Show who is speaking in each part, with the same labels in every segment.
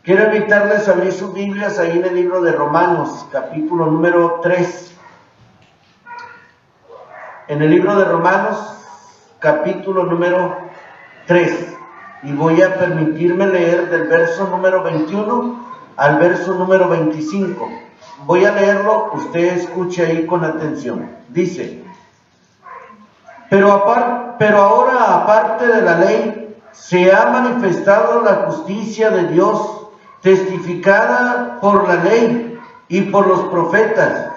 Speaker 1: Quiero invitarles a abrir sus Biblias ahí en el libro de Romanos, capítulo número 3. En el libro de Romanos, capítulo número 3. Y voy a permitirme leer del verso número 21 al verso número 25. Voy a leerlo, usted escuche ahí con atención. Dice: Pero ahora, aparte de la ley, se ha manifestado la justicia de Dios, testificada por la ley y por los profetas.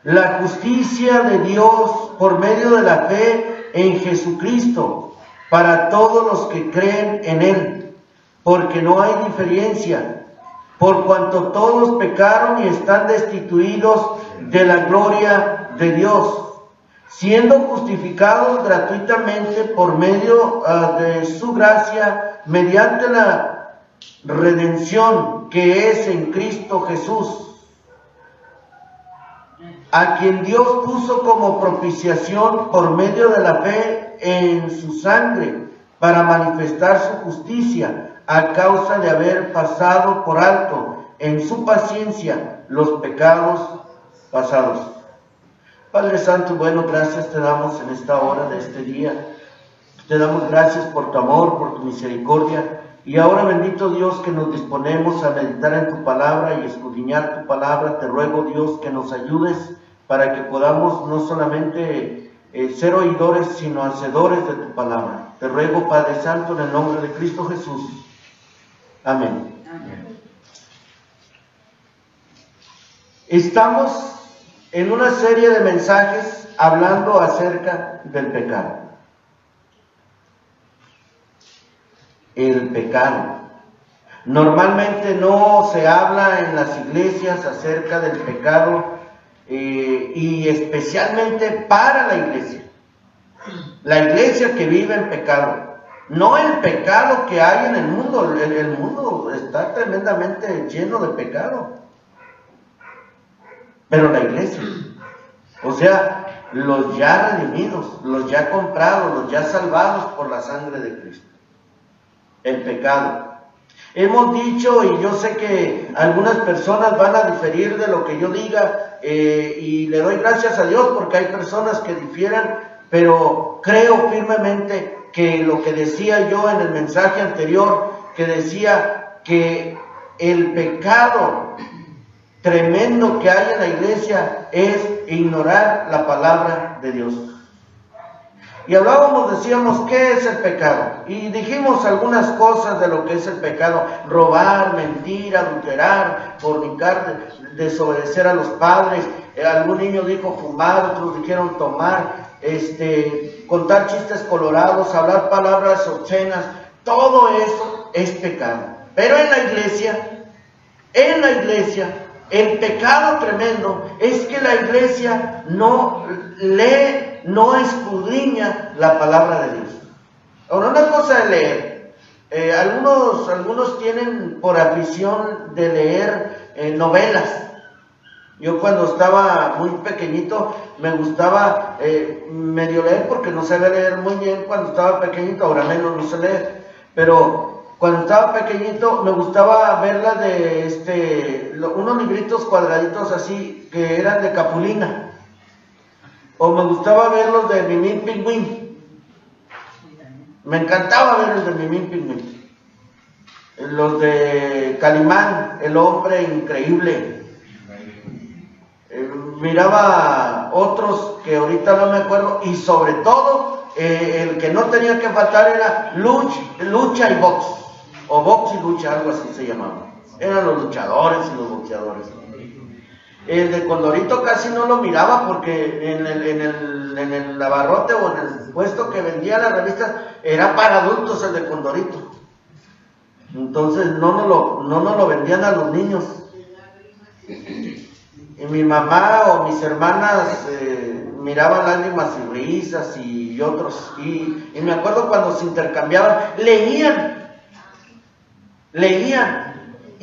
Speaker 1: La justicia de Dios por medio de la fe en Jesucristo, para todos los que creen en Él, porque no hay diferencia, por cuanto todos pecaron y están destituidos de la gloria de Dios, siendo justificados gratuitamente por medio de su gracia, mediante la redención que es en Cristo Jesús, a quien Dios puso como propiciación por medio de la fe en su sangre, para manifestar su justicia, a causa de haber pasado por alto en su paciencia los pecados pasados. Padre Santo, bueno, gracias te damos en esta hora de este día. Te damos gracias por tu amor, por tu misericordia. Y ahora, bendito Dios, que nos disponemos a meditar en tu palabra y escudriñar tu palabra, te ruego, Dios, que nos ayudes para que podamos no solamente ser oidores, sino hacedores de tu palabra. Te ruego, Padre Santo, en el nombre de Cristo Jesús. Amén. Amén. Estamos en una serie de mensajes hablando acerca del pecado. El pecado. Normalmente no se habla en las iglesias acerca del pecado, y especialmente para la iglesia que vive en pecado, no el pecado que hay en el mundo. El mundo está tremendamente lleno de pecado, pero la iglesia, o sea, los ya redimidos, los ya comprados, los ya salvados por la sangre de Cristo. El pecado. Hemos dicho, y yo sé que algunas personas van a diferir de lo que yo diga, y le doy gracias a Dios porque hay personas que difieran, pero creo firmemente que lo que decía yo en el mensaje anterior, que decía que el pecado tremendo que hay en la iglesia es ignorar la palabra de Dios. Y decíamos, ¿qué es el pecado? Y dijimos algunas cosas de lo que es el pecado: robar, mentir, adulterar, fornicar, desobedecer a los padres. Algún niño dijo fumar, otros dijeron tomar, contar chistes colorados, hablar palabras obscenas. Todo eso es pecado. Pero en la iglesia, el pecado tremendo es que la iglesia no lee, no escudriña la palabra de Dios. Ahora, una cosa es leer. Algunos tienen por afición de leer novelas. Yo cuando estaba muy pequeñito me gustaba medio leer, porque no sabía leer muy bien cuando estaba pequeñito, ahora menos no sé leer. Pero cuando estaba pequeñito me gustaba verla de unos libritos cuadraditos así que eran de Capulina. O me gustaba ver los de Mimín Pingüín. Me encantaba ver los de Mimín Pingüín. Los de Calimán, el hombre increíble. Miraba otros que ahorita no me acuerdo. Y sobre todo, el que no tenía que faltar era lucha y box. O box y lucha, algo así se llamaba. Eran los luchadores y los boxeadores. El de Condorito casi no lo miraba, porque en el abarrote o en el puesto que vendía las revistas era para adultos el de Condorito. Entonces no nos lo vendían a los niños. Y mi mamá o mis hermanas miraban Lágrimas y Risas y otros. Y me acuerdo cuando se intercambiaban, leían.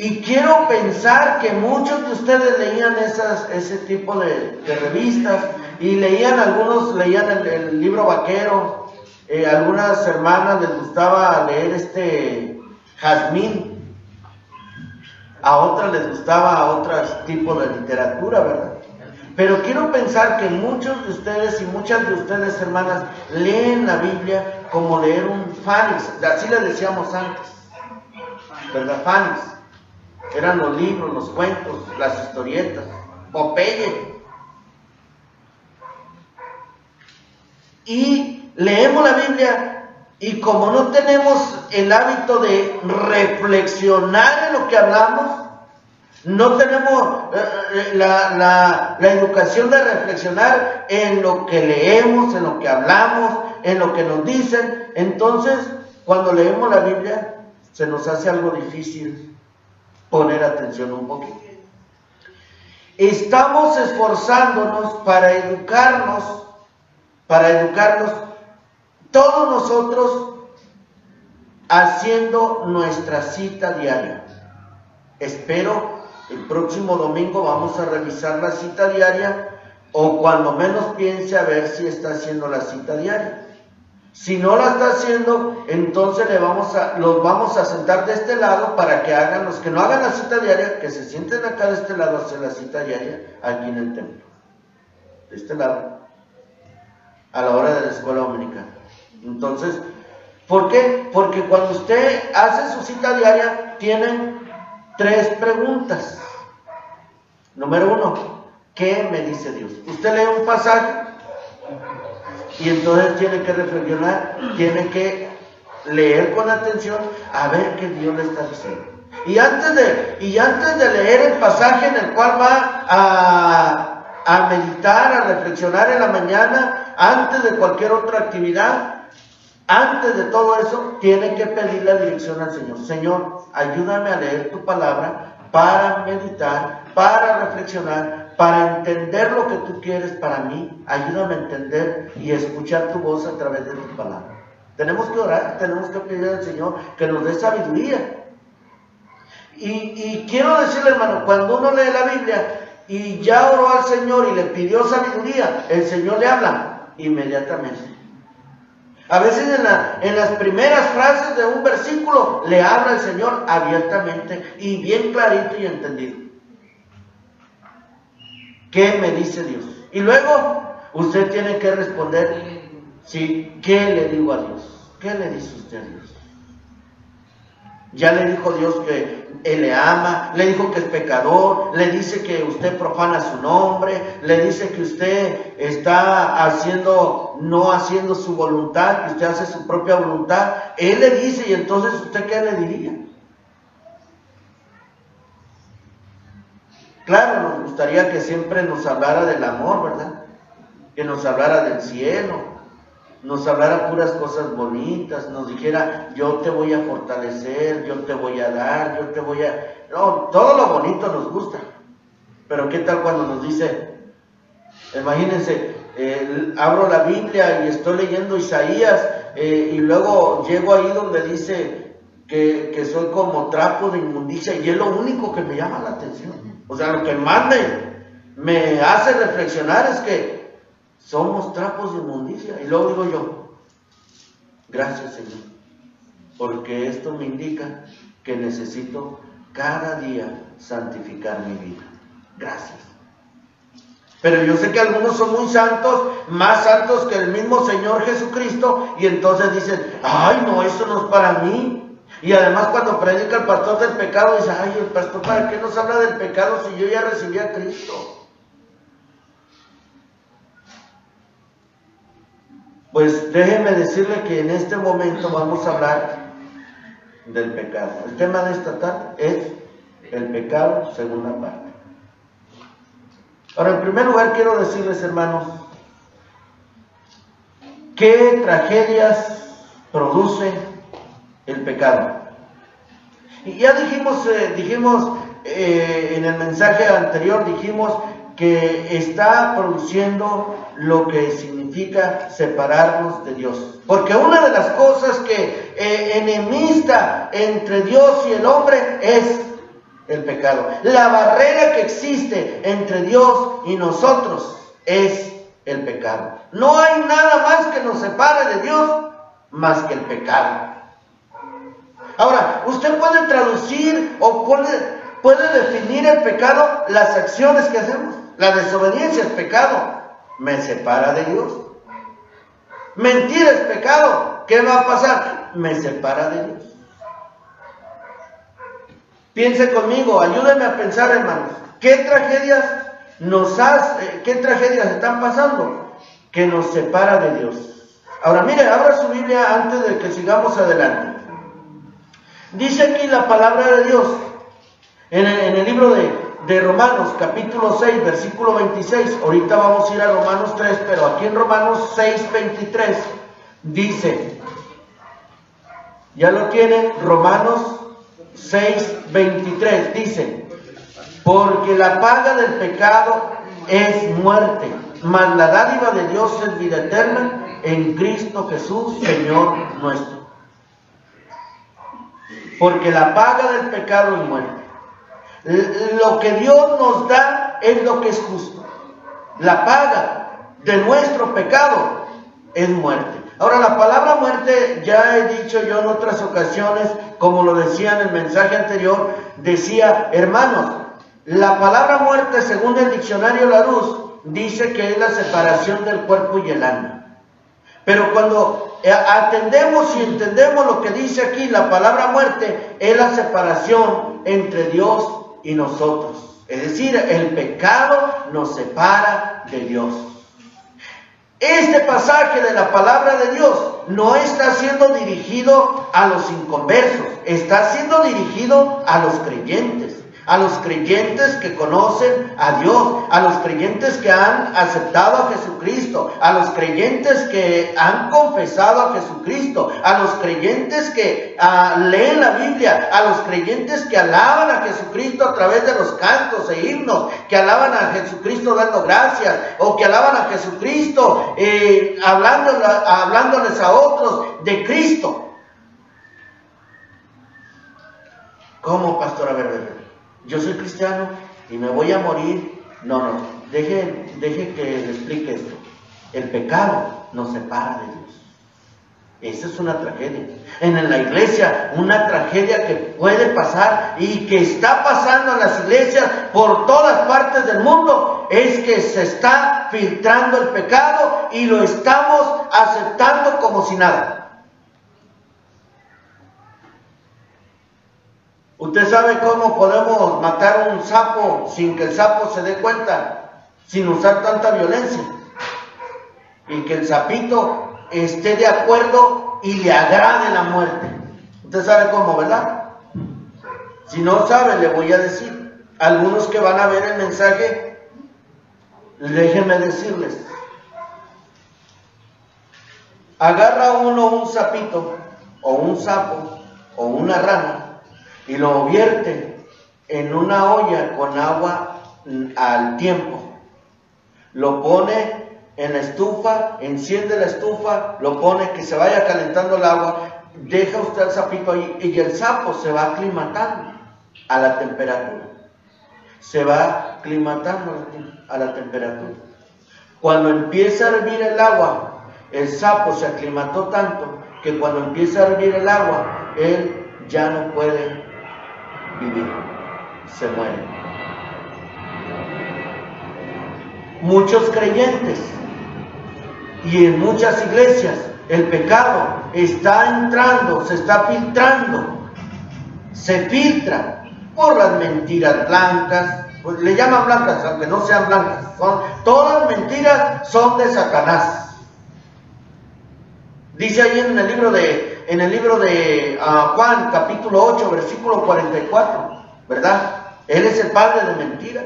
Speaker 1: Y quiero pensar que muchos de ustedes leían ese tipo de revistas, y algunos leían el libro vaquero. Algunas hermanas les gustaba leer Jazmín. A otras les gustaba otros tipos de literatura, ¿verdad? Pero quiero pensar que muchos de ustedes y muchas de ustedes, hermanas, leen la Biblia como leer un fanis, así le decíamos antes, ¿verdad? Fanis. Eran los libros, los cuentos, las historietas, Popeye. Y leemos la Biblia y como no tenemos el hábito de reflexionar en lo que hablamos, no tenemos la educación de reflexionar en lo que leemos, en lo que hablamos, en lo que nos dicen, entonces cuando leemos la Biblia se nos hace algo difícil poner atención un poquito. Estamos esforzándonos para educarnos, todos nosotros haciendo nuestra cita diaria. Espero el próximo domingo vamos a revisar la cita diaria, o cuando menos piense a ver si está haciendo la cita diaria. Si no la está haciendo, entonces los vamos a sentar de este lado para que hagan, los que no hagan la cita diaria, que se sienten acá de este lado a hacer la cita diaria aquí en el templo. De este lado, a la hora de la escuela dominical. Entonces, ¿por qué? Porque cuando usted hace su cita diaria, tiene 3 preguntas. Número 1, ¿qué me dice Dios? Usted lee un pasaje y entonces tiene que reflexionar, tiene que leer con atención a ver qué Dios le está diciendo. Y antes de leer el pasaje en el cual va a meditar, a reflexionar en la mañana, antes de cualquier otra actividad, antes de todo eso, tiene que pedir la dirección al Señor. Señor, ayúdame a leer tu palabra para meditar, para reflexionar, para entender lo que tú quieres para mí. Ayúdame a entender y escuchar tu voz a través de tu palabra. Tenemos que orar, tenemos que pedir al Señor que nos dé sabiduría. Y quiero decirle, hermano, cuando uno lee la Biblia y ya oró al Señor y le pidió sabiduría, el Señor le habla inmediatamente. A veces en las primeras frases de un versículo le habla el Señor abiertamente y bien clarito y entendido. ¿Qué me dice Dios? Y luego usted tiene que responder, sí, ¿qué le digo a Dios? ¿Qué le dice usted a Dios? Ya le dijo Dios que Él le ama, le dijo que es pecador, le dice que usted profana su nombre, le dice que usted está no haciendo su voluntad, que usted hace su propia voluntad. Él le dice, y entonces ¿usted qué le diría? Claro, nos gustaría que siempre nos hablara del amor, ¿verdad? Que nos hablara del cielo, nos hablara puras cosas bonitas, nos dijera, yo te voy a fortalecer, yo te voy a dar, yo te voy a... No, todo lo bonito nos gusta. Pero ¿qué tal cuando nos dice, imagínense, abro la Biblia y estoy leyendo Isaías, y luego llego ahí donde dice que soy como trapo de inmundicia, y es lo único que me llama la atención. O sea, lo que más me hace reflexionar es que somos trapos de inmundicia. Y luego digo yo, gracias Señor, porque esto me indica que necesito cada día santificar mi vida. Gracias. Pero yo sé que algunos son muy santos, más santos que el mismo Señor Jesucristo, y entonces dicen, ay no, eso no es para mí. Y además cuando predica el pastor del pecado, dice, ay, el pastor, ¿para qué nos habla del pecado si yo ya recibí a Cristo? Pues déjeme decirle que en este momento vamos a hablar del pecado. El tema de esta tarde es el pecado, segunda parte. Ahora, en primer lugar, quiero decirles, hermanos, qué tragedias produce el pecado. Y ya dijimos en el mensaje anterior, dijimos que está produciendo lo que significa separarnos de Dios. Porque una de las cosas que enemista entre Dios y el hombre es el pecado. La barrera que existe entre Dios y nosotros es el pecado. No hay nada más que nos separe de Dios más que el pecado. Ahora, usted puede traducir o puede definir el pecado las acciones que hacemos. La desobediencia es pecado, me separa de Dios. Mentir es pecado, ¿qué va a pasar? Me separa de Dios. Piense conmigo, ayúdenme a pensar, hermanos, ¿qué tragedias están pasando que nos separa de Dios? Ahora mire, abra su Biblia antes de que sigamos adelante. Dice aquí la palabra de Dios en el libro de Romanos, capítulo 6, versículo 26. Ahorita vamos a ir a Romanos 3, pero aquí en Romanos 6, 23 dice, ¿ya lo tiene? Romanos 6, 23 dice, porque la paga del pecado es muerte, mas la dádiva de Dios es vida eterna en Cristo Jesús, Señor nuestro. Porque la paga del pecado es muerte. Lo que Dios nos da es lo que es justo. La paga de nuestro pecado es muerte. Ahora, la palabra muerte, ya he dicho yo en otras ocasiones, como lo decía en el mensaje anterior, decía, hermanos, la palabra muerte, según el diccionario Larousse, dice que es la separación del cuerpo y el alma. Pero cuando atendemos y entendemos lo que dice aquí, la palabra muerte es la separación entre Dios y nosotros. Es decir, el pecado nos separa de Dios. Este pasaje de la palabra de Dios no está siendo dirigido a los inconversos, está siendo dirigido a los creyentes que conocen a Dios, a los creyentes que han aceptado a Jesucristo, a los creyentes que han confesado a Jesucristo, a los creyentes que leen la Biblia, a los creyentes que alaban a Jesucristo a través de los cantos e himnos, que alaban a Jesucristo dando gracias, o que alaban a Jesucristo hablándoles a otros de Cristo. ¿Cómo, pastor? A ver. Yo soy cristiano y me voy a morir. No, deje que le explique esto. El pecado nos separa de Dios. Esa es una tragedia. En la iglesia, una tragedia que puede pasar y que está pasando en las iglesias por todas partes del mundo, es que se está filtrando el pecado y lo estamos aceptando como si nada. ¿Usted sabe cómo podemos matar un sapo sin que el sapo se dé cuenta? Sin usar tanta violencia. Y que el sapito esté de acuerdo y le agrade la muerte. ¿Usted sabe cómo, verdad? Si no sabe, le voy a decir. Algunos que van a ver el mensaje, déjenme decirles. Agarra uno un sapito, o un sapo, o una rana, y lo vierte en una olla con agua al tiempo. Lo pone en la estufa, enciende la estufa, lo pone que se vaya calentando el agua, deja usted el sapito ahí y el sapo se va aclimatando a la temperatura. Se va aclimatando a la temperatura. Cuando empieza a hervir el agua, el sapo se aclimató tanto que cuando empieza a hervir el agua, él ya no puede vivir, se muere. Muchos creyentes y en muchas iglesias el pecado está entrando, se está filtrando, se filtra por las mentiras blancas, pues le llaman blancas aunque no sean blancas, todas las mentiras son de Satanás. Dice ahí en el libro de Juan, capítulo 8, versículo 44, ¿verdad? Él es el padre de mentira.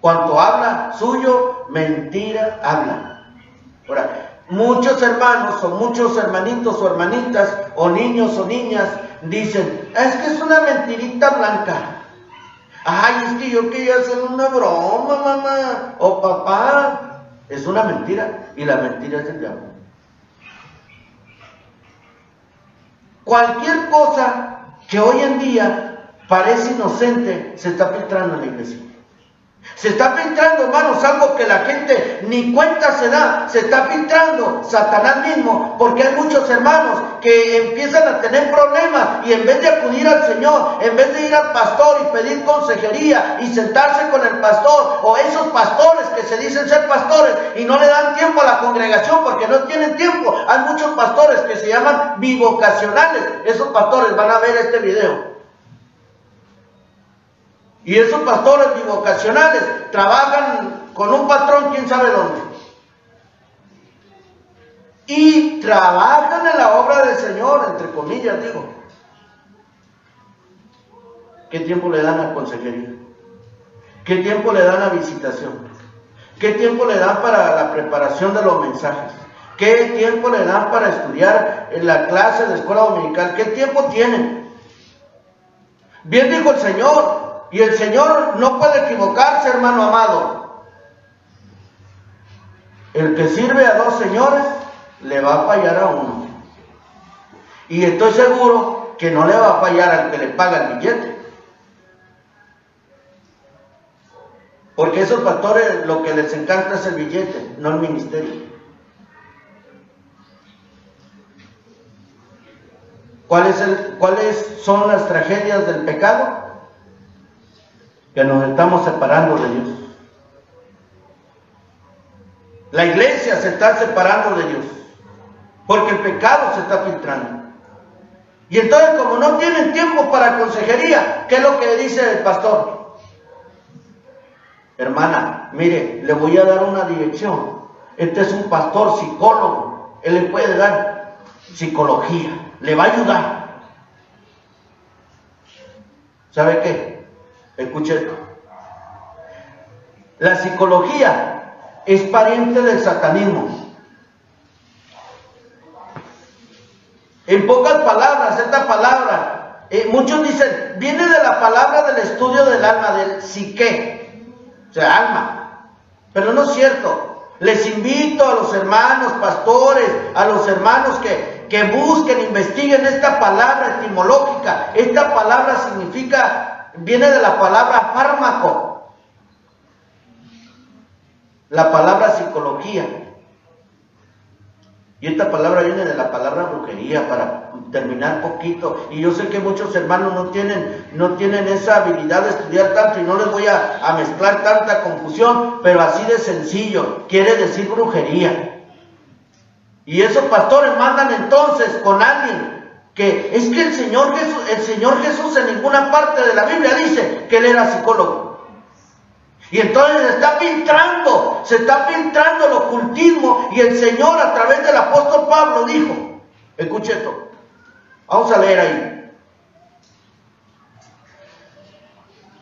Speaker 1: Cuanto habla suyo, mentira habla. Ahora, muchos hermanos o muchos hermanitos o hermanitas o niños o niñas dicen, es que es una mentirita blanca. Ay, es que yo quería hacer una broma, mamá o papá. Es una mentira y la mentira es del diablo. Cualquier cosa que hoy en día parece inocente se está filtrando en la iglesia. Se está filtrando, hermanos, algo que la gente ni cuenta se da. Se está filtrando Satanás mismo, porque hay muchos hermanos que empiezan a tener problemas y en vez de acudir al Señor, en vez de ir al pastor y pedir consejería y sentarse con el pastor, o esos pastores que se dicen ser pastores y no le dan tiempo a la congregación porque no tienen tiempo. Hay muchos pastores que se llaman bivocacionales. Esos pastores van a ver este video. Y esos pastores bivocacionales trabajan con un patrón, quién sabe dónde. Y trabajan en la obra del Señor, entre comillas digo. ¿Qué tiempo le dan a consejería? ¿Qué tiempo le dan a visitación? ¿Qué tiempo le dan para la preparación de los mensajes? ¿Qué tiempo le dan para estudiar en la clase de escuela dominical? ¿Qué tiempo tienen? Bien dijo el Señor. Y el Señor no puede equivocarse, hermano amado. El que sirve a dos señores, le va a fallar a uno. Y estoy seguro que no le va a fallar al que le paga el billete. Porque esos pastores lo que les encanta es el billete, no el ministerio. ¿Cuáles son las tragedias del pecado? Que nos estamos separando de Dios. La iglesia se está separando de Dios, porque el pecado se está filtrando. Y entonces, como no tienen tiempo para consejería, ¿qué es lo que dice el pastor? Hermana, mire, le voy a dar una dirección. Este es un pastor psicólogo, él le puede dar psicología, le va a ayudar. ¿Sabe qué? Escuche esto. La psicología es pariente del satanismo. En pocas palabras, esta palabra, muchos dicen, viene de la palabra del estudio del alma, del psique, o sea, alma. Pero no es cierto. Les invito a los hermanos pastores, a los hermanos que busquen, investiguen esta palabra etimológica. Esta palabra viene de la palabra fármaco, la palabra psicología, y esta palabra viene de la palabra brujería, para terminar poquito. Y yo sé que muchos hermanos no tienen esa habilidad de estudiar tanto, y no les voy a mezclar tanta confusión, pero así de sencillo, quiere decir brujería. Y esos pastores mandan entonces con alguien que es que el Señor Jesús en ninguna parte de la Biblia dice que él era psicólogo. Y entonces se está filtrando el ocultismo, y el Señor a través del apóstol Pablo dijo, escuche esto, vamos a leer ahí.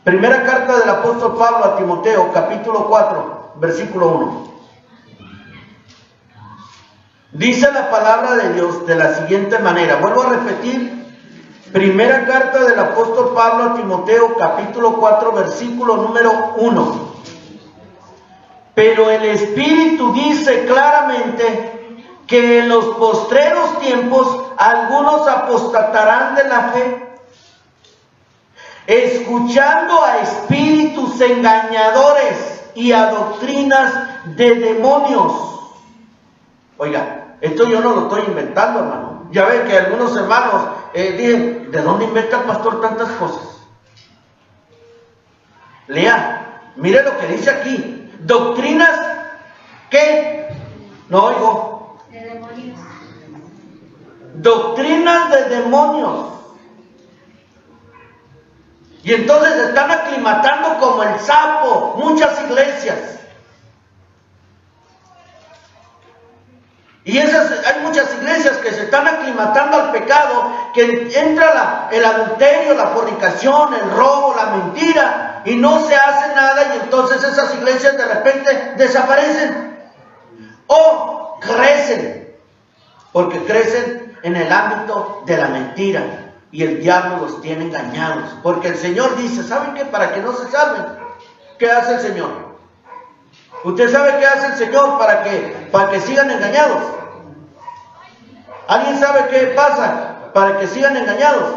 Speaker 1: Primera carta del apóstol Pablo a Timoteo, capítulo 4, versículo 1. Dice la palabra de Dios de la siguiente manera. Vuelvo a repetir. Primera carta del apóstol Pablo a Timoteo, capítulo 4, versículo número 1. Pero el Espíritu dice claramente que en los postreros tiempos algunos apostatarán de la fe, escuchando a espíritus engañadores y a doctrinas de demonios. Oiga, esto yo no lo estoy inventando, hermano. Ya ven que algunos hermanos dicen, ¿de dónde inventa el pastor tantas cosas? Lea, mire lo que dice aquí. Doctrinas, ¿qué? No oigo.
Speaker 2: De demonios.
Speaker 1: Doctrinas de demonios. Y entonces se están aclimatando como el sapo muchas iglesias. Y hay muchas iglesias que se están aclimatando al pecado, que entra el adulterio, la fornicación, el robo, la mentira, y no se hace nada, y entonces esas iglesias de repente desaparecen o crecen, porque crecen en el ámbito de la mentira, y el diablo los tiene engañados, porque el Señor dice, ¿saben qué? Para que no se salven, ¿qué hace el Señor? ¿Usted sabe qué hace el Señor para que sigan engañados? ¿Alguien sabe qué pasa para que sigan engañados?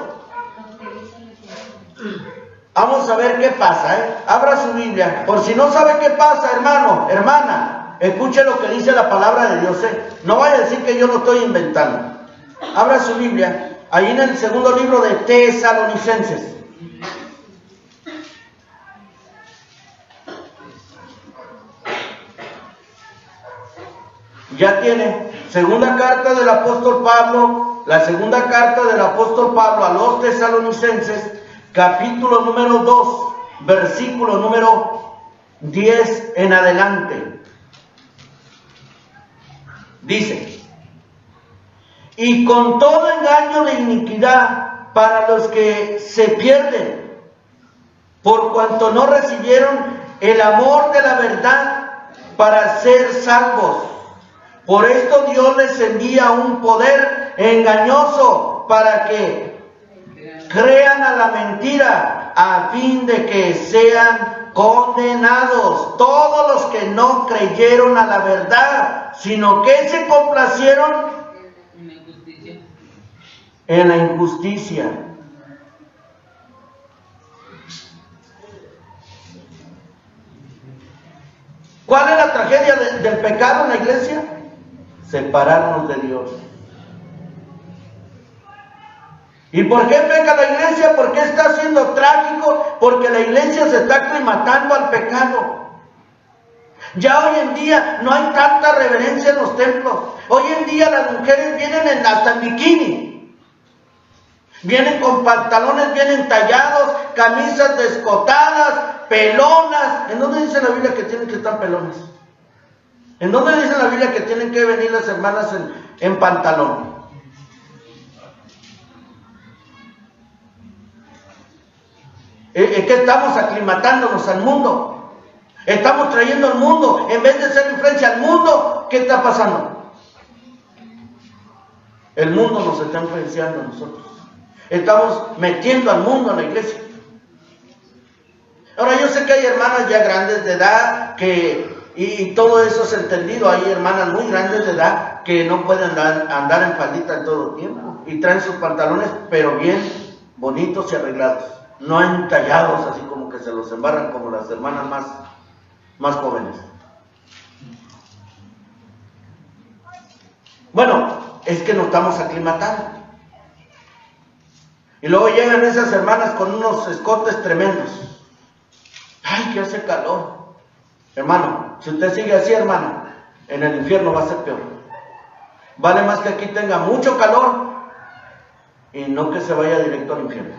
Speaker 1: Vamos a ver qué pasa, Abra su Biblia. Por si no sabe qué pasa, hermano, hermana, escuche lo que dice la palabra de Dios, No vaya a decir que yo lo estoy inventando. Abra su Biblia, ahí en el segundo libro de Tesalonicenses. Ya tiene, segunda carta del apóstol Pablo, la segunda carta del apóstol Pablo a los tesalonicenses, capítulo número 2, versículo número 10 en adelante. Dice: y con todo engaño de iniquidad para los que se pierden, por cuanto no recibieron el amor de la verdad para ser salvos. Por esto Dios les envía un poder engañoso para que crean a la mentira, a fin de que sean condenados todos los que no creyeron a la verdad, sino que se complacieron en la injusticia. ¿Cuál es la tragedia del pecado en la iglesia? Separarnos de Dios. ¿Y por qué peca la iglesia? ¿Por qué está siendo trágico? Porque la iglesia se está aclimatando al pecado. Ya hoy en día no hay tanta reverencia en los templos. Hoy en día las mujeres vienen hasta en bikini. Vienen con pantalones bien entallados, camisas descotadas, pelonas. ¿En dónde dice la Biblia que tienen que estar pelones? ¿En dónde dice la Biblia que tienen que venir las hermanas en pantalón? Es que estamos aclimatándonos al mundo. Estamos trayendo al mundo. En vez de ser influencia al mundo, ¿qué está pasando? El mundo nos está influenciando a nosotros. Estamos metiendo al mundo a la iglesia. Ahora, yo sé que hay hermanas ya grandes de edad y todo eso es entendido. Hay hermanas muy grandes de edad que no pueden andar en faldita todo el tiempo y traen sus pantalones, pero bien bonitos y arreglados, no entallados así como que se los embarran como las hermanas más jóvenes. Bueno, es que nos estamos aclimatando. Y luego llegan esas hermanas con unos escotes tremendos. ¡Ay, que hace calor! Hermano, si usted sigue así, hermano, en el infierno va a ser peor. Vale más que aquí tenga mucho calor y no que se vaya directo al infierno.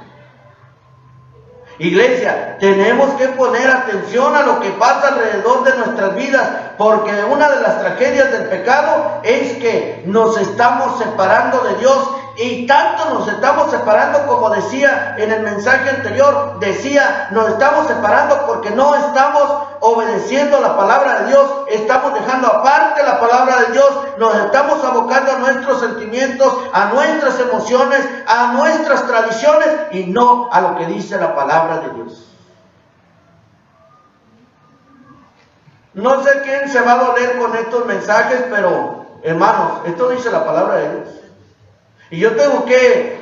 Speaker 1: Iglesia, tenemos que poner atención a lo que pasa alrededor de nuestras vidas, porque una de las tragedias del pecado es que nos estamos separando de Dios, y tanto nos estamos separando, como decía en el mensaje anterior, nos estamos separando porque no estamos obedeciendo la palabra de Dios, estamos dejando aparte la palabra de Dios, nos estamos abocando a nuestros sentimientos, a nuestras emociones, a nuestras tradiciones y no a lo que dice la palabra de Dios. No sé quién se va a doler con estos mensajes, pero hermanos, esto dice la palabra de Dios. Y yo tengo que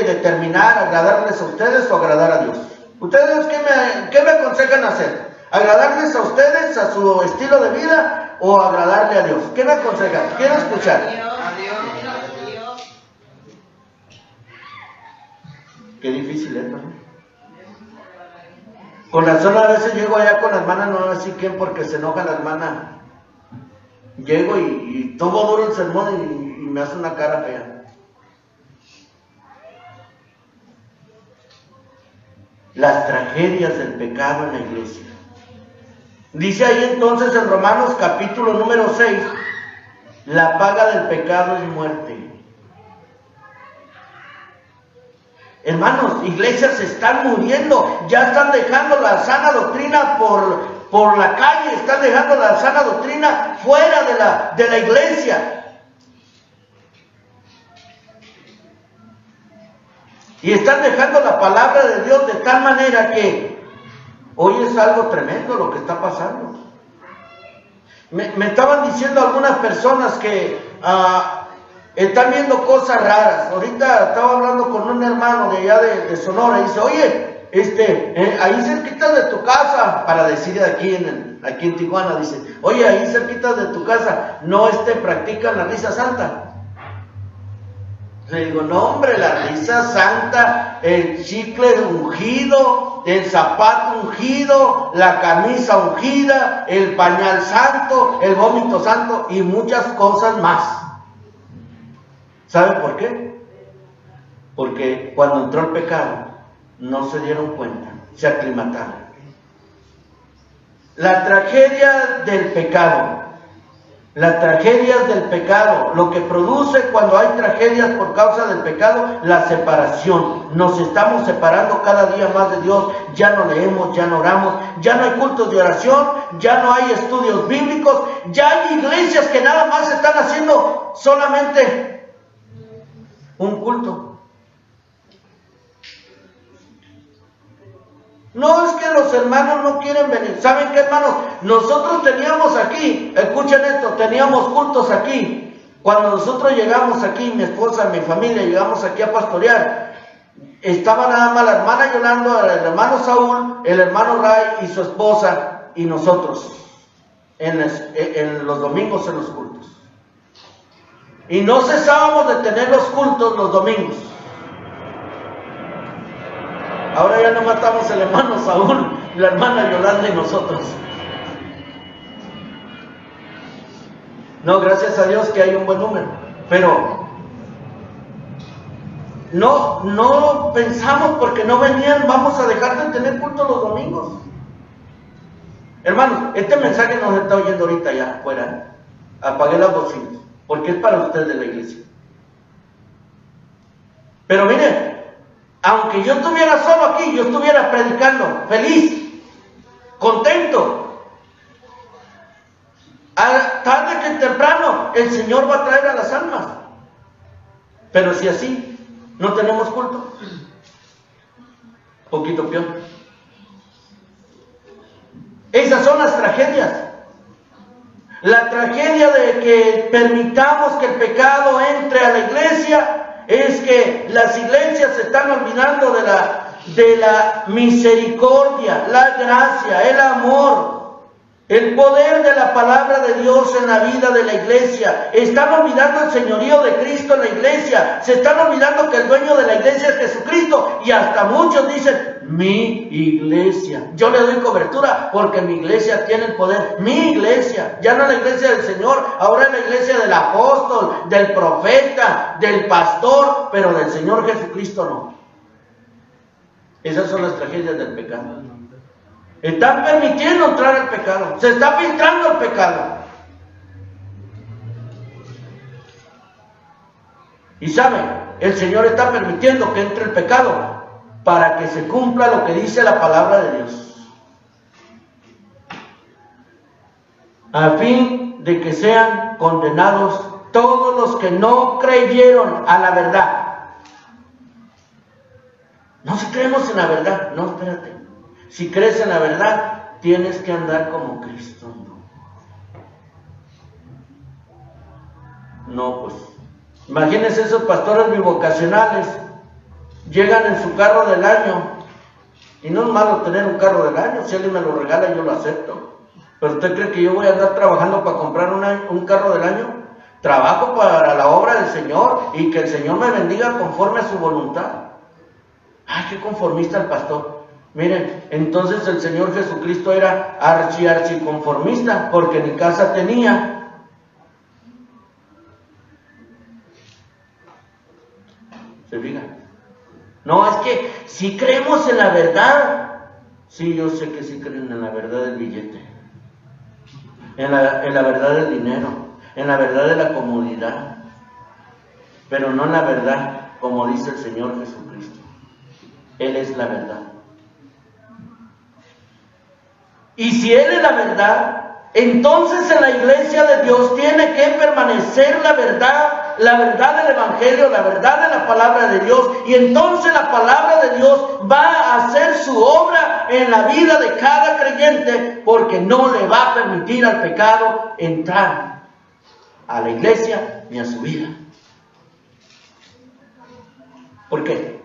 Speaker 1: determinar agradarles a ustedes o agradar a Dios. ¿Ustedes qué me aconsejan hacer? ¿Agradarles a ustedes, a su estilo de vida, o agradarle a Dios? ¿Qué me aconsejan? Quiero escuchar.
Speaker 2: A Dios.
Speaker 1: Qué difícil es, ¿no? Con razón a veces llego allá con la hermana, no voy a decir quién, porque se enoja la hermana. Llego y tomo duro el sermón y me hace una cara fea. Las tragedias del pecado en la iglesia. Dice ahí entonces en Romanos capítulo número 6, la paga del pecado es muerte. Hermanos, iglesias se están muriendo, ya están dejando la sana doctrina por la calle, están dejando la sana doctrina fuera de la iglesia. Y están dejando la palabra de Dios de tal manera que hoy es algo tremendo lo que está pasando. Me estaban diciendo algunas personas que están viendo cosas raras. Ahorita estaba hablando con un hermano de allá de Sonora y dice, oye, ahí cerquita de tu casa, para decir aquí en Tijuana, dice, oye, ahí cerquita de tu casa, no practican la risa santa. Le digo, no hombre, la risa santa, el chicle ungido, el zapato ungido, la camisa ungida, el pañal santo, el vómito santo y muchas cosas más. ¿Sabe por qué? Porque cuando entró el pecado, no se dieron cuenta, se aclimataron. La tragedia del pecado. Las tragedias del pecado, lo que produce cuando hay tragedias por causa del pecado, la separación. Nos estamos separando cada día más de Dios. Ya no leemos, ya no oramos, ya no hay cultos de oración, ya no hay estudios bíblicos, ya hay iglesias que nada más están haciendo solamente un culto. No es que los hermanos no quieren venir. ¿Saben qué, hermanos? Nosotros teníamos aquí, escuchen esto, teníamos cultos aquí. Cuando nosotros llegamos aquí, mi esposa, mi familia, llegamos aquí a pastorear, estaba nada más la hermana Yolanda, el hermano Saúl, el hermano Ray y su esposa y nosotros en los domingos en los cultos. Y no cesábamos de tener los cultos los domingos. Ahora ya no matamos el hermano Saúl, la hermana Yolanda y nosotros. No, gracias a Dios que hay un buen número. Pero no pensamos porque no venían, vamos a dejar de tener culto los domingos. Hermano, este mensaje nos está oyendo ahorita ya afuera. Apagué las bocinas, porque es para ustedes de la iglesia. Pero miren, aunque yo estuviera solo aquí, yo estuviera predicando, feliz, contento, tarde que temprano el Señor va a traer a las almas. Pero si así no tenemos culto, poquito peor. Esas son las tragedias. La tragedia de que permitamos que el pecado entre a la iglesia es que las iglesias se están olvidando de la misericordia, la gracia, el amor, el poder de la palabra de Dios en la vida de la iglesia. Están olvidando el señorío de Cristo en la iglesia. Se están olvidando que el dueño de la iglesia es Jesucristo. Y hasta muchos dicen, mi iglesia. Yo le doy cobertura porque mi iglesia tiene el poder. Mi iglesia, ya no la iglesia del Señor, ahora es la iglesia del apóstol, del profeta, del pastor, pero del Señor Jesucristo no. Esas son las tragedias del pecado. Están permitiendo entrar al pecado. Se está filtrando el pecado. Y saben, el Señor está permitiendo que entre el pecado para que se cumpla lo que dice la palabra de Dios. A fin de que sean condenados todos los que no creyeron a la verdad. No, si creemos en la verdad. No, espérate. Si crees en la verdad, tienes que andar como Cristo. No, pues. Imagínense esos pastores bivocacionales. Llegan en su carro del año. Y no es malo tener un carro del año. Si alguien me lo regala, yo lo acepto. Pero ¿usted cree que yo voy a andar trabajando para comprar un carro del año? Trabajo para la obra del Señor y que el Señor me bendiga conforme a su voluntad. Ay, qué conformista el pastor. Miren, entonces el Señor Jesucristo era archiconformista, porque ni casa tenía. ¿Se fijan? No, es que si creemos en la verdad, sí, yo sé que sí creen en la verdad del billete, en la verdad del dinero, en la verdad de la comodidad, pero no en la verdad, como dice el Señor Jesucristo. Él es la verdad. Y si Él es la verdad, entonces en la iglesia de Dios tiene que permanecer la verdad del Evangelio, la verdad de la palabra de Dios. Y entonces la palabra de Dios va a hacer su obra en la vida de cada creyente, porque no le va a permitir al pecado entrar a la iglesia ni a su vida. ¿Por qué?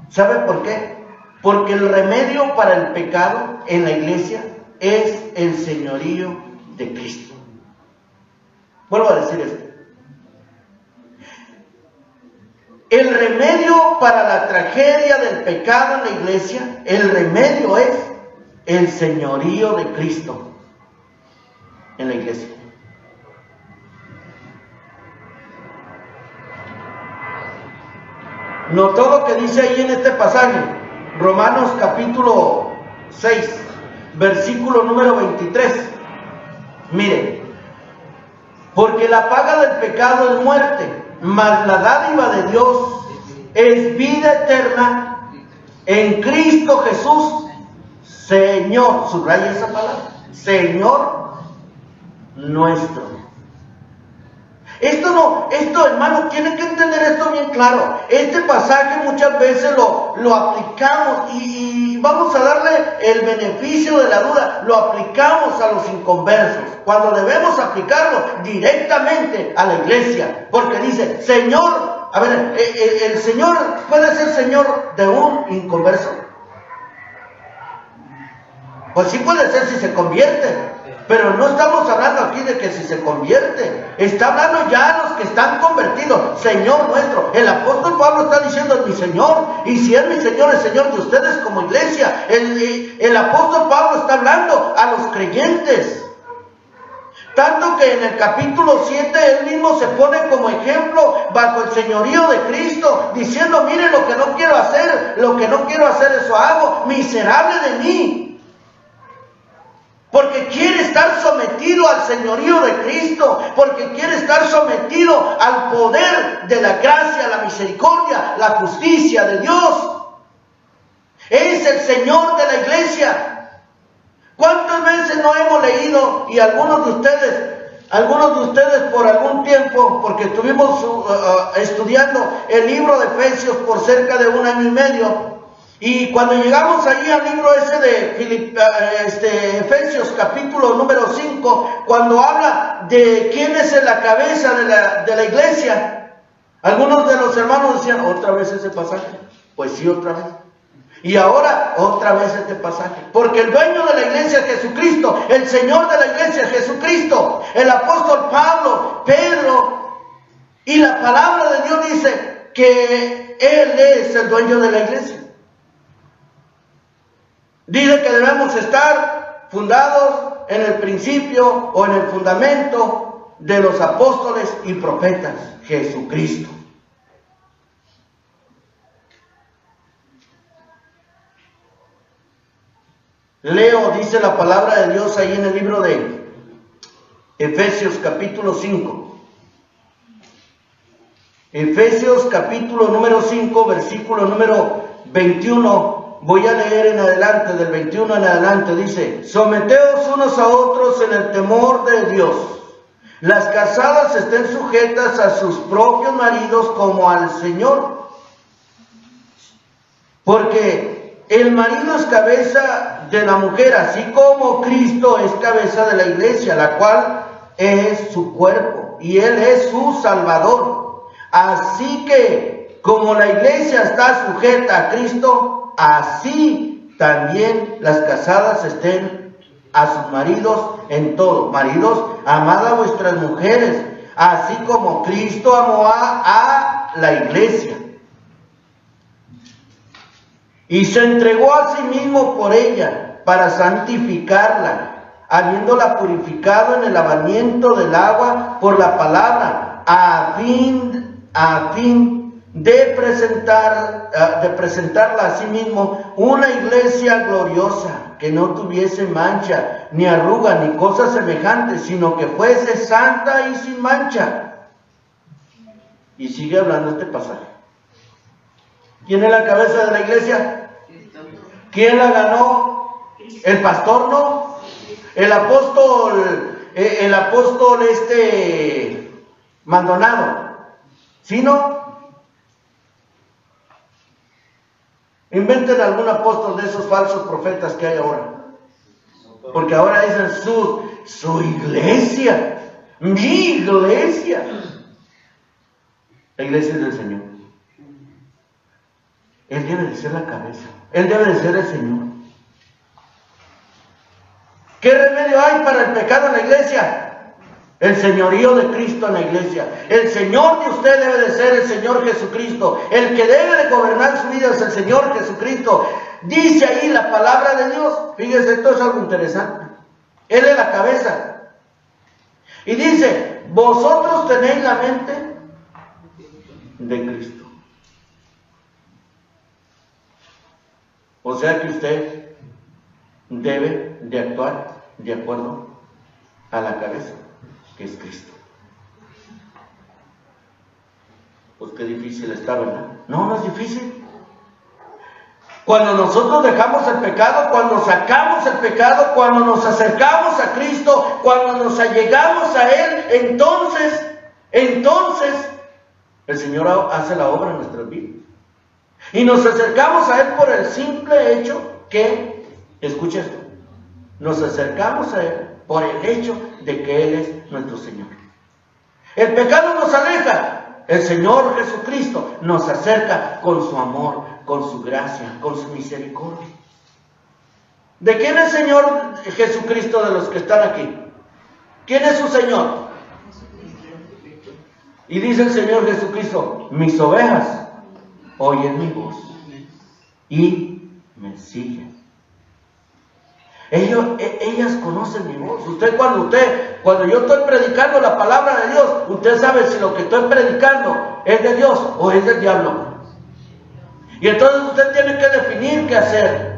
Speaker 1: ¿Sabe por qué? Porque el remedio para el pecado en la iglesia es el señorío de Cristo. Vuelvo a decir esto. El remedio para la tragedia del pecado en la iglesia, el remedio es el señorío de Cristo en la iglesia. ¿Notó lo que dice ahí en este pasaje? Romanos capítulo 6, versículo número 23. Mire, porque la paga del pecado es muerte, mas la dádiva de Dios es vida eterna en Cristo Jesús, Señor. Subraya esa palabra, Señor nuestro. Esto hermano, tiene que entender esto bien claro. Este pasaje muchas veces lo aplicamos y vamos a darle el beneficio de la duda. Lo aplicamos a los inconversos, cuando debemos aplicarlo directamente a la iglesia. Porque dice, Señor, a ver, ¿el Señor puede ser Señor de un inconverso? Pues sí puede ser si se convierte. Pero no estamos hablando aquí de que si se convierte, está hablando ya a los que están convertidos, Señor nuestro. El apóstol Pablo está diciendo, es mi Señor, y si es mi Señor, es Señor de ustedes como iglesia. El apóstol Pablo está hablando a los creyentes. Tanto que en el capítulo 7 él mismo se pone como ejemplo bajo el señorío de Cristo, diciendo, miren lo que no quiero hacer eso hago, miserable de mí. Porque quiere estar sometido al señorío de Cristo, porque quiere estar sometido al poder de la gracia, la misericordia, la justicia de Dios. Es el Señor de la iglesia. ¿Cuántas veces no hemos leído, y algunos de ustedes por algún tiempo, porque estuvimos estudiando el libro de Efesios por cerca de 1 año y medio, y cuando llegamos allí al libro ese de Efesios capítulo número 5, cuando habla de quién es la cabeza de la iglesia, algunos de los hermanos decían, ¿otra vez ese pasaje? Pues sí, otra vez. Y ahora otra vez este pasaje. Porque el dueño de la iglesia es Jesucristo, el Señor de la iglesia es Jesucristo, el apóstol Pablo, Pedro, y la palabra de Dios dice que Él es el dueño de la iglesia. Dice que debemos estar fundados en el principio o en el fundamento de los apóstoles y profetas, Jesucristo. Leo, dice la palabra de Dios ahí en el libro de Efesios capítulo 5. Efesios capítulo número 5, versículo número 21. Voy a leer en adelante, del 21 en adelante, dice, someteos unos a otros en el temor de Dios. Las casadas estén sujetas a sus propios maridos como al Señor. Porque el marido es cabeza de la mujer, así como Cristo es cabeza de la iglesia, la cual es su cuerpo, y Él es su Salvador. Así que, como la iglesia está sujeta a Cristo, así también las casadas estén a sus maridos en todo. Maridos, amad a vuestras mujeres, así como Cristo amó a la iglesia y se entregó a sí mismo por ella, para santificarla, habiéndola purificado en el lavamiento del agua por la palabra, a fin de presentarla a sí mismo una iglesia gloriosa, que no tuviese mancha, ni arruga, ni cosa semejante, sino que fuese santa y sin mancha. Y sigue hablando este pasaje. ¿Quién es la cabeza de la iglesia? ¿Quién la ganó? ¿El pastor no? ¿El apóstol Maldonado? ¿Sí no? Inventen algún apóstol de esos falsos profetas que hay ahora. Porque ahora dicen su iglesia, mi iglesia. La iglesia es del Señor. Él debe de ser la cabeza. Él debe de ser el Señor. ¿Qué remedio hay para el pecado en la iglesia? El señorío de Cristo en la iglesia. El Señor de usted debe de ser el Señor Jesucristo. El que debe de gobernar su vida es el Señor Jesucristo. Dice ahí la palabra de Dios. Fíjese, esto es algo interesante. Él es la cabeza. Y dice, vosotros tenéis la mente de Cristo. O sea que usted debe de actuar de acuerdo a la cabeza, que es Cristo. Pues qué difícil está, ¿verdad? No, no es difícil. Cuando nosotros dejamos el pecado, cuando sacamos el pecado, cuando nos acercamos a Cristo, cuando nos allegamos a Él, entonces el Señor hace la obra en nuestras vidas. Y nos acercamos a Él por el simple hecho que, escucha esto, nos acercamos a Él por el hecho de que Él es nuestro Señor. El pecado nos aleja. El Señor Jesucristo nos acerca con su amor, con su gracia, con su misericordia. ¿De quién es Señor Jesucristo de los que están aquí? ¿Quién es su Señor? Y dice el Señor Jesucristo, mis ovejas oyen mi voz y me siguen. Ellas conocen mi voz. Cuando yo estoy predicando la palabra de Dios, usted sabe si lo que estoy predicando es de Dios o es del diablo. Y entonces usted tiene que definir qué hacer.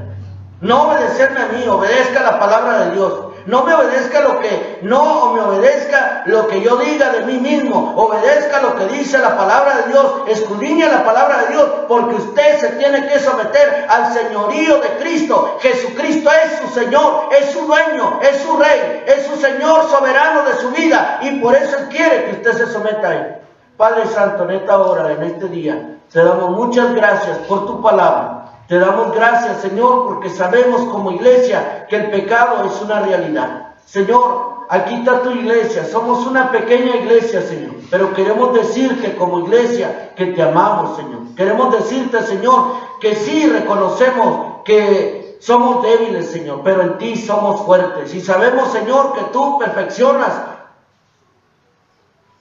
Speaker 1: No obedecerme a mí, obedezca la palabra de Dios. No me obedezca me obedezca lo que yo diga de mí mismo. Obedezca lo que dice la palabra de Dios. Escudriñe la palabra de Dios, porque usted se tiene que someter al señorío de Cristo. Jesucristo es su Señor, es su dueño, es su Rey, es su Señor soberano de su vida. Y por eso Él quiere que usted se someta a Él. Padre Santo, en esta hora, en este día, te damos muchas gracias por tu palabra. Te damos gracias, Señor, porque sabemos como iglesia que el pecado es una realidad. Señor, aquí está tu iglesia. Somos una pequeña iglesia, Señor. Pero queremos decirte como iglesia que te amamos, Señor. Queremos decirte, Señor, que sí reconocemos que somos débiles, Señor, pero en ti somos fuertes. Y sabemos, Señor, que tú perfeccionas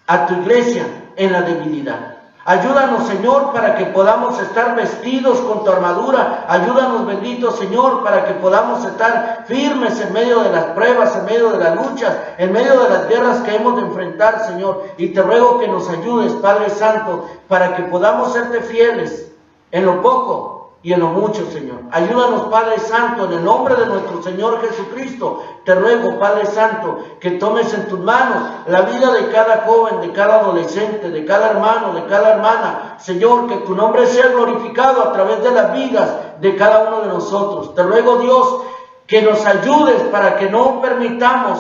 Speaker 1: a tu iglesia en la debilidad. Ayúdanos, Señor, para que podamos estar vestidos con tu armadura. Ayúdanos, bendito Señor, para que podamos estar firmes en medio de las pruebas, en medio de las luchas, en medio de las guerras que hemos de enfrentar, Señor. Y te ruego que nos ayudes, Padre Santo, para que podamos serte fieles en lo poco y en lo mucho, Señor. Ayúdanos, Padre Santo, en el nombre de nuestro Señor Jesucristo. Te ruego, Padre Santo, que tomes en tus manos la vida de cada joven, de cada adolescente, de cada hermano, de cada hermana. Señor, que tu nombre sea glorificado a través de las vidas de cada uno de nosotros. Te ruego, Dios, que nos ayudes para que no permitamos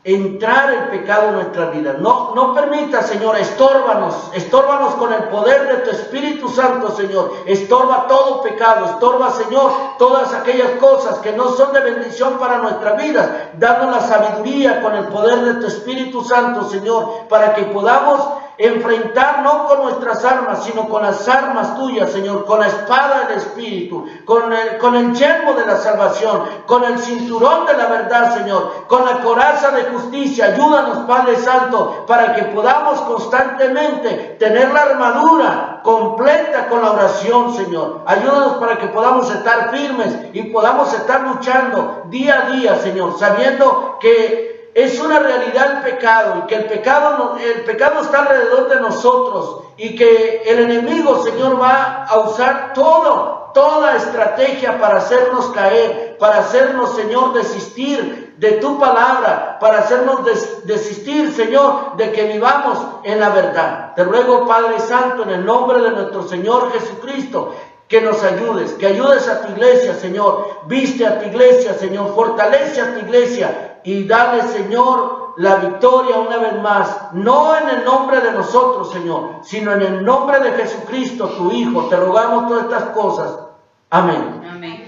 Speaker 1: entrar el pecado en nuestras vidas. No permita, Señor, estorbanos con el poder de tu Espíritu Santo, Señor. Estorba todo pecado, estorba, Señor, todas aquellas cosas que no son de bendición para nuestras vidas. Danos la sabiduría con el poder de tu Espíritu Santo, Señor, para que podamos enfrentar no con nuestras armas, sino con las armas tuyas, Señor, con la espada del Espíritu, con el yelmo de la salvación, con el cinturón de la verdad, Señor, con la coraza de justicia. Ayúdanos, Padre Santo, para que podamos constantemente tener la armadura completa con la oración, Señor. Ayúdanos para que podamos estar firmes y podamos estar luchando día a día, Señor, sabiendo que es una realidad el pecado y que el pecado está alrededor de nosotros y que el enemigo, Señor, va a usar toda estrategia para hacernos caer, para hacernos, Señor, desistir de tu palabra, para hacernos desistir, Señor, de que vivamos en la verdad. Te ruego, Padre Santo, en el nombre de nuestro Señor Jesucristo, que nos ayudes, que ayudes a tu iglesia, Señor. Viste a tu iglesia, Señor, fortalece a tu iglesia y dale, Señor, la victoria una vez más, no en el nombre de nosotros, Señor, sino en el nombre de Jesucristo, tu Hijo. Te rogamos todas estas cosas. Amén.
Speaker 2: Amén.